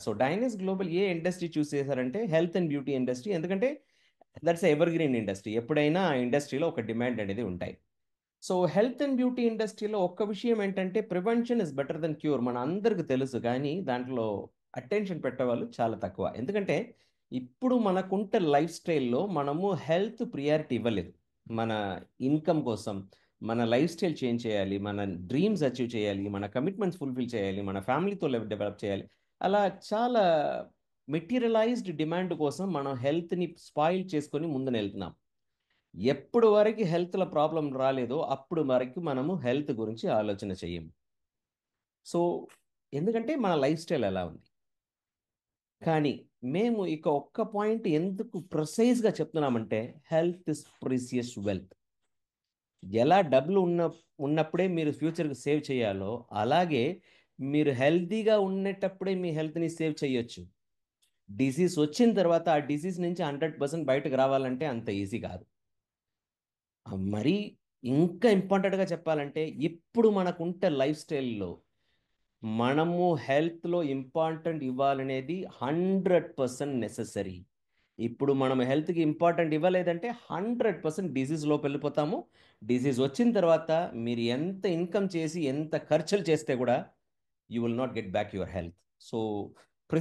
So డైనస్ global ఏ industry చూస్ చేశారంటే health and beauty industry. ఎందుకంటే that's ever green industry. ఎప్పుడైనా ఆ ఇండస్ట్రీలో ఒక డిమాండ్ అనేది ఉంటాయి. సో హెల్త్ అండ్ బ్యూటీ ఇండస్ట్రీలో ఒక్క విషయం ఏంటంటే prevention is better than cure. మన అందరికి తెలుసు, కానీ దాంట్లో అటెన్షన్ పెట్టేవాళ్ళు చాలా తక్కువ. ఎందుకంటే ఇప్పుడు మనకుంటే లైఫ్ స్టైల్లో మనము హెల్త్ ప్రియారిటీ ఇవ్వలేదు. మన ఇన్కమ్ కోసం మన లైఫ్ స్టైల్ చేంజ్ చేయాలి, మన డ్రీమ్స్ అచీవ్ చేయాలి, మన కమిట్మెంట్స్ ఫుల్ఫిల్ చేయాలి, మన ఫ్యామిలీతో డెవలప్ చేయాలి. అలా చాలా మెటీరియలైజ్డ్ డిమాండ్ కోసం మనం హెల్త్ని స్పాయిల్ చేసుకొని ముందుకు వెళ్తున్నాం. ఎప్పుడు వరకు హెల్త్లో ప్రాబ్లం రాలేదో అప్పుడు వరకు మనము హెల్త్ గురించి ఆలోచన చెయ్యము. సో ఎందుకంటే మన లైఫ్ స్టైల్ ఎలా ఉంది. కానీ మేము ఇక ఒక్క పాయింట్ ఎందుకు ప్రిసైజ్గా చెప్తున్నామంటే హెల్త్ ఇస్ ప్రీసియస్ వెల్త్. ఎలా డబ్బులు ఉన్నప్పుడే మీరు ఫ్యూచర్కి సేవ్ చేయాలో, అలాగే మీరు హెల్తీగా ఉండేటప్పుడే మీ హెల్త్ని సేవ్ చేయొచ్చు. డిసీజ్ వచ్చిన తర్వాత ఆ డిసీజ్ నుంచి 100% బయటకు రావాలంటే అంత ఈజీ కాదు. మరీ ఇంకా ఇంపార్టెంట్గా చెప్పాలంటే ఇప్పుడు మనకుంటే లైఫ్ స్టైల్లో మనము హెల్త్లో ఇంపార్టెంట్ ఇవ్వాలనేది 100% నెససరీ. ఇప్పుడు మనం హెల్త్కి ఇంపార్టెంట్ ఇవ్వలేదంటే 100% డిసీజ్లోకి వెళ్ళిపోతాము. డిసీజ్ వచ్చిన తర్వాత మీరు ఎంత ఇన్కమ్ చేసి ఎంత ఖర్చులు చేస్తే కూడా you will not get back your health. So